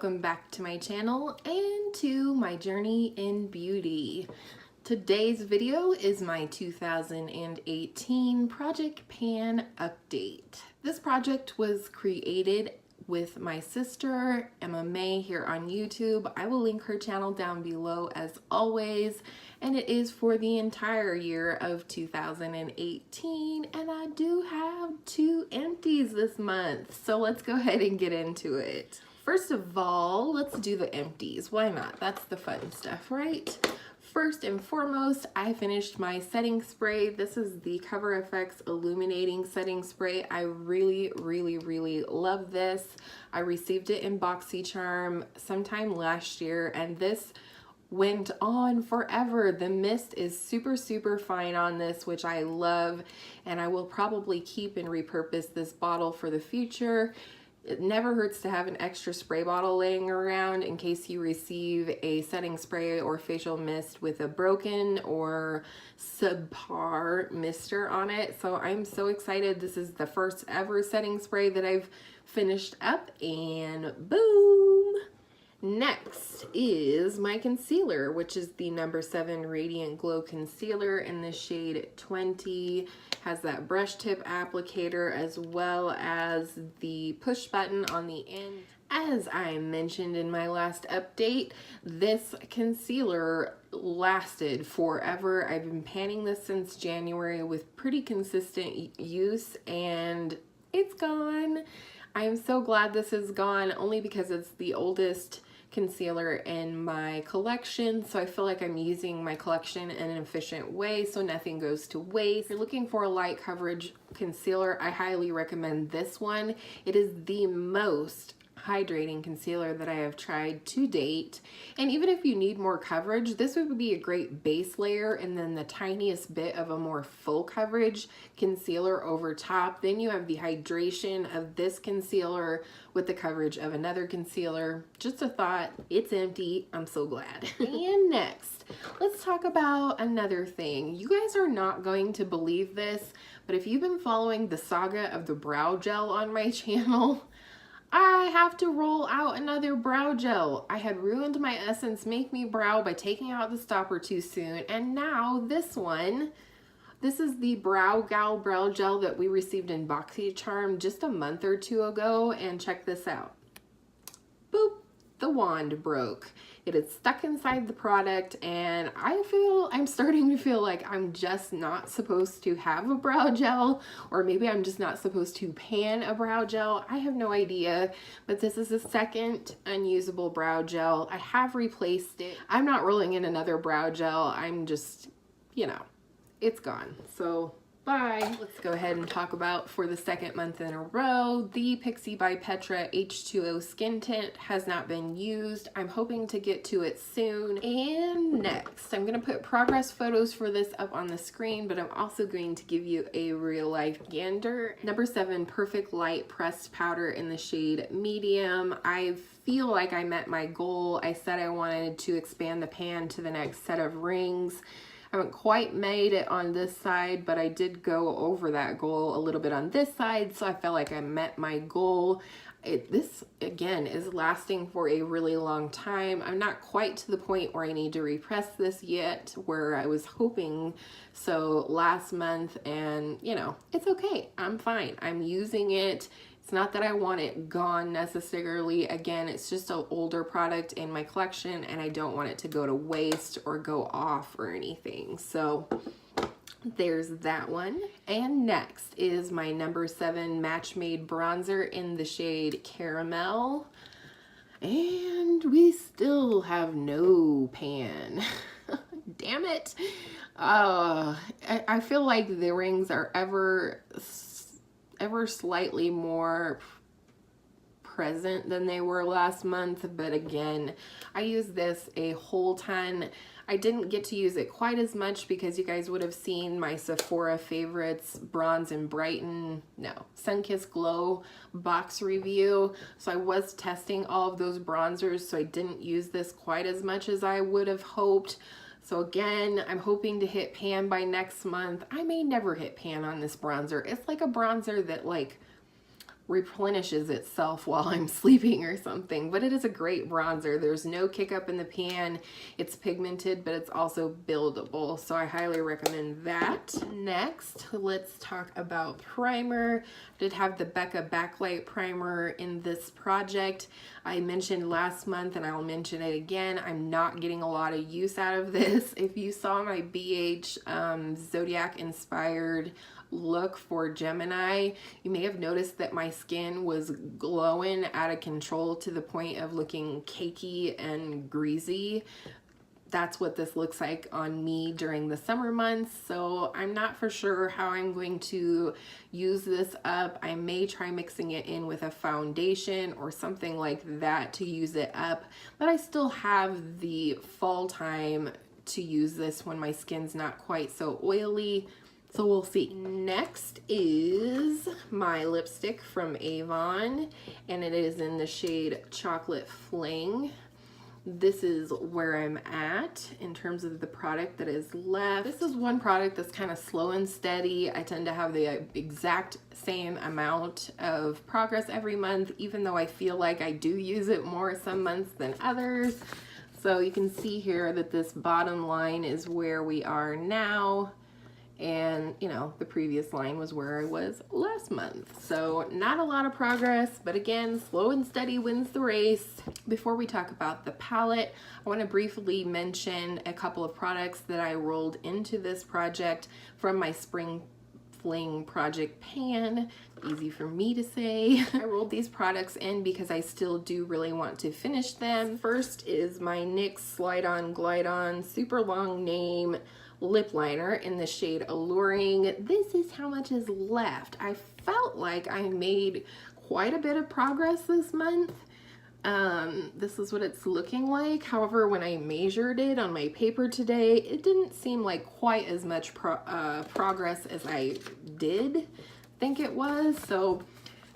welcome back to my channel and to my journey in beauty. Today's video is my 2018 Project Pan update. This project was created with my sister, Emma Mae, here on YouTube. I will link her channel down below as always, and it is for the entire year of 2018, and I do have 2 empties this month, so let's go ahead and get into it. First of all, let's do the empties. Why not? That's the fun stuff, right? First and foremost, I finished my setting spray. This is the Cover FX Illuminating Setting Spray. I really love this. I received it in BoxyCharm sometime last year, and this went on forever. The mist is super fine on this, which I love, and I will probably keep and repurpose this bottle for the future. It never hurts to have an extra spray bottle laying around in case you receive a setting spray or facial mist with a broken or subpar mister on it. So I'm so excited. This is the first ever setting spray that I've finished up, and boom! Next is my concealer, which is the number 7 Radiant Glow Concealer in the shade 20. Has that brush tip applicator as well as the push button on the end. As I mentioned in my last update, this concealer lasted forever. I've been panning this since January with pretty consistent use, and it's gone. I am so glad this is gone, only because it's the oldest concealer in my collection, so I feel like I'm using my collection in an efficient way so nothing goes to waste. If you're looking for a light coverage concealer, I highly recommend this one. It is the most hydrating concealer that I have tried to date, and even if you need more coverage, this would be a great base layer and then the tiniest bit of a more full coverage concealer over top. Then you have the hydration of this concealer with the coverage of another concealer. Just a thought. It's empty. I'm so glad. And next, let's talk about another thing. You guys are not going to believe this, but if you've been following the saga of the brow gel on my channel, I have to roll out another brow gel. I had ruined my Essence Make Me Brow by taking out the stopper too soon, and now this one. This is the Brow Gal Brow Gel that we received in BoxyCharm just a month or 2 ago, and check this out. Boop! The wand broke. It is stuck inside the product, and I'm starting to feel like I'm just not supposed to have a brow gel, or maybe I'm just not supposed to pan a brow gel. I have no idea, but this is a second unusable brow gel. I have replaced it. I'm not rolling in another brow gel. I'm just, you know, it's gone. So bye. Let's go ahead and talk about, for the second month in a row, the Pixi by Petra H2O Skin Tint has not been used. I'm hoping to get to it soon. And next, I'm going to put progress photos for this up on the screen, but I'm also going to give you a real life gander. Number 7 Perfect Light Pressed Powder in the shade Medium. I feel like I met my goal. I said I wanted to expand the pan to the next set of rings. I haven't quite made it on this side, but I did go over that goal a little bit on this side, so I felt like I met my goal. This, again, is lasting for a really long time. I'm not quite to the point where I need to repress this yet, where I was hoping so last month, and, you know, it's okay. I'm fine. I'm using it. It's not that I want it gone necessarily. Again, it's just an older product in my collection, and I don't want it to go to waste or go off or anything. So there's that one. And next is my number 7 Match Made Bronzer in the shade Caramel. And we still have no pan. Damn it. I feel like the rings are ever slightly more present than they were last month, but again, I used this a whole ton. I didn't get to use it quite as much because you guys would have seen my Sephora Favorites Bronze and Brighten, Sunkissed Glow box review. So I was testing all of those bronzers, so I didn't use this quite as much as I would have hoped. So again, I'm hoping to hit pan by next month. I may never hit pan on this bronzer. It's like a bronzer that like replenishes itself while I'm sleeping or something, but it is a great bronzer. There's no kick up in the pan. It's pigmented, but it's also buildable, so I highly recommend that. Next, let's talk about primer. I did have the Becca Backlight Primer in this project. I mentioned last month, and I'll mention it again, I'm not getting a lot of use out of this. If you saw my BH Zodiac inspired look for Gemini, you may have noticed that my skin was glowing out of control to the point of looking cakey and greasy. That's what this looks like on me during the summer months, so I'm not for sure how I'm going to use this up. I may try mixing it in with a foundation or something like that to use it up, but I still have the fall time to use this when my skin's not quite so oily. So we'll see. Next is my lipstick from Avon, and it is in the shade Chocolate Fling. This is where I'm at in terms of the product that is left. This is one product that's kind of slow and steady. I tend to have the exact same amount of progress every month, even though I feel like I do use it more some months than others. So you can see here that this bottom line is where we are now. And you know, the previous line was where I was last month. So not a lot of progress, but again, slow and steady wins the race. Before we talk about the palette, I want to briefly mention a couple of products that I rolled into this project from my spring Fling project pan. Easy for me to say. I rolled these products in because I still do really want to finish them. First is my NYX Slide On Glide On super long name lip liner in the shade Alluring. This is how much is left. I felt like I made quite a bit of progress this month. This is what it's looking like. However, when I measured it on my paper today, it didn't seem like quite as much progress as I did think it was. So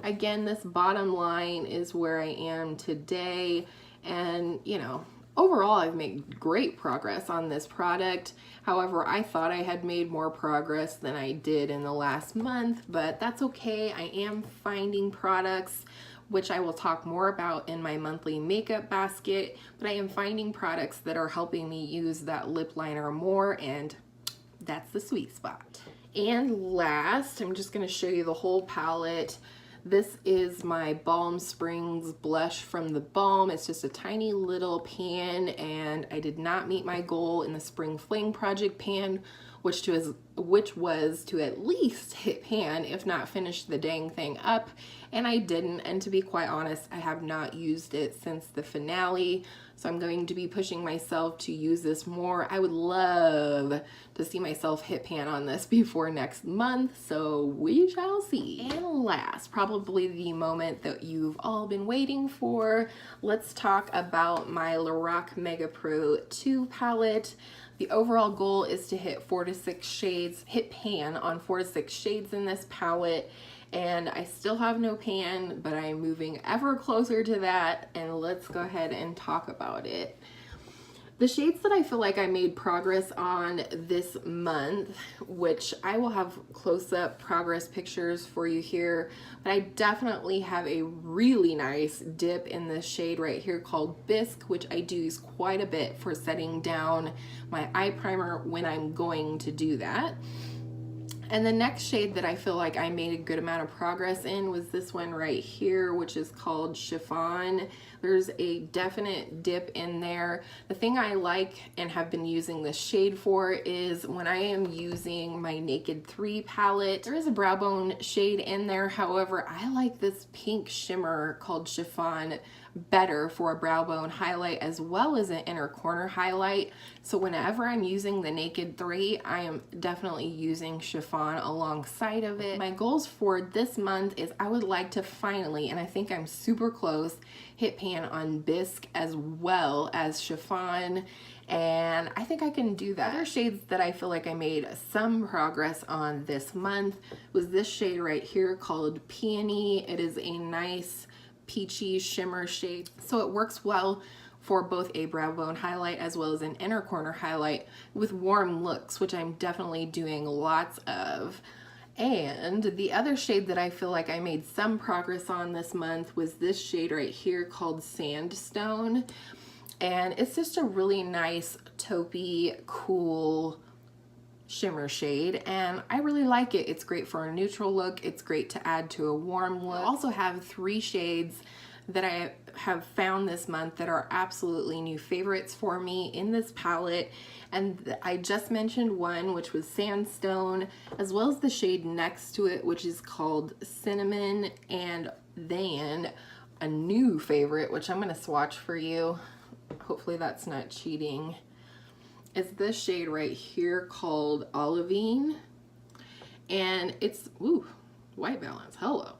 again, this bottom line is where I am today, and you know, overall I've made great progress on this product. However, I thought I had made more progress than I did in the last month, but that's okay. I am finding products, which I will talk more about in my monthly makeup basket, but I am finding products that are helping me use that lip liner more, and that's the sweet spot. And last, I'm just going to show you the whole palette. This is my Balm Springs blush from the Balm. It's just a tiny little pan, and I did not meet my goal in the Spring Fling project pan, which was to at least hit pan, if not finish the dang thing up, and I didn't. And to be quite honest, I have not used it since the finale, so I'm going to be pushing myself to use this more. I would love to see myself hit pan on this before next month, so we shall see. And last, probably the moment that you've all been waiting for, let's talk about my Lorac Mega Pro 2 palette. The overall goal is to hit 4 to 6 shades, hit pan on 4 to 6 shades in this palette, and I still have no pan, but I'm moving ever closer to that, and let's go ahead and talk about it. The shades that I feel like I made progress on this month, which I will have close-up progress pictures for you here, but I definitely have a really nice dip in this shade right here called Bisque, which I do use quite a bit for setting down my eye primer when I'm going to do that. And the next shade that I feel like I made a good amount of progress in was this one right here, which is called Chiffon. There's a definite dip in there. The thing I like and have been using this shade for is when I am using my Naked 3 palette. There is a brow bone shade in there. However, I like this pink shimmer called Chiffon better for a brow bone highlight as well as an inner corner highlight. So whenever I'm using the Naked 3, I am definitely using Chiffon alongside of it. My goals for this month is I would like to finally, and I think I'm super close, hit pan on Bisque as well as Chiffon, and I think I can do that. Other shades that I feel like I made some progress on this month was this shade right here called Peony. It is a nice peachy shimmer shade, so it works well for both a brow bone highlight as well as an inner corner highlight with warm looks, which I'm definitely doing lots of. And the other shade that I feel like I made some progress on this month was this shade right here called Sandstone. And it's just a really nice taupey, cool shimmer shade, and I really like it. It's great for a neutral look. It's great to add to a warm look. I also have 3 shades that I have found this month that are absolutely new favorites for me in this palette, and I just mentioned one, which was Sandstone, as well as the shade next to it, which is called Cinnamon, and then a new favorite, which I'm gonna swatch for you. Hopefully that's not cheating. It's this shade right here called Olivine, and it's, ooh, white balance, hello.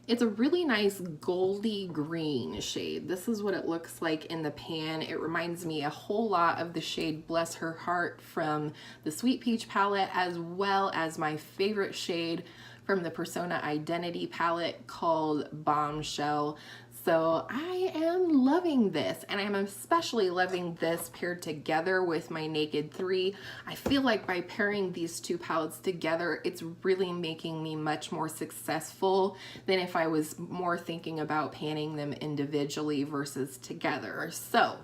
It's a really nice goldy green shade. This is what it looks like in the pan. It reminds me a whole lot of the shade Bless Her Heart from the Sweet Peach palette, as well as my favorite shade from the Persona Identity palette called Bombshell. So I am loving this, and I'm especially loving this paired together with my Naked 3. I feel like by pairing these 2 palettes together, it's really making me much more successful than if I was more thinking about panning them individually versus together. So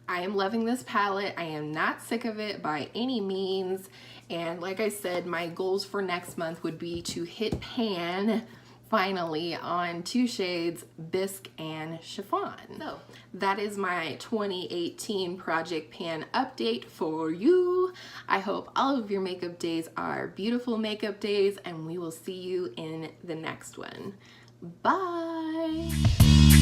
I am loving this palette. I am not sick of it by any means. And like I said, my goals for next month would be to hit pan finally on 2 shades, Bisque and Chiffon. So that is my 2018 Project Pan update for you. I hope all of your makeup days are beautiful makeup days, and we will see you in the next one. Bye.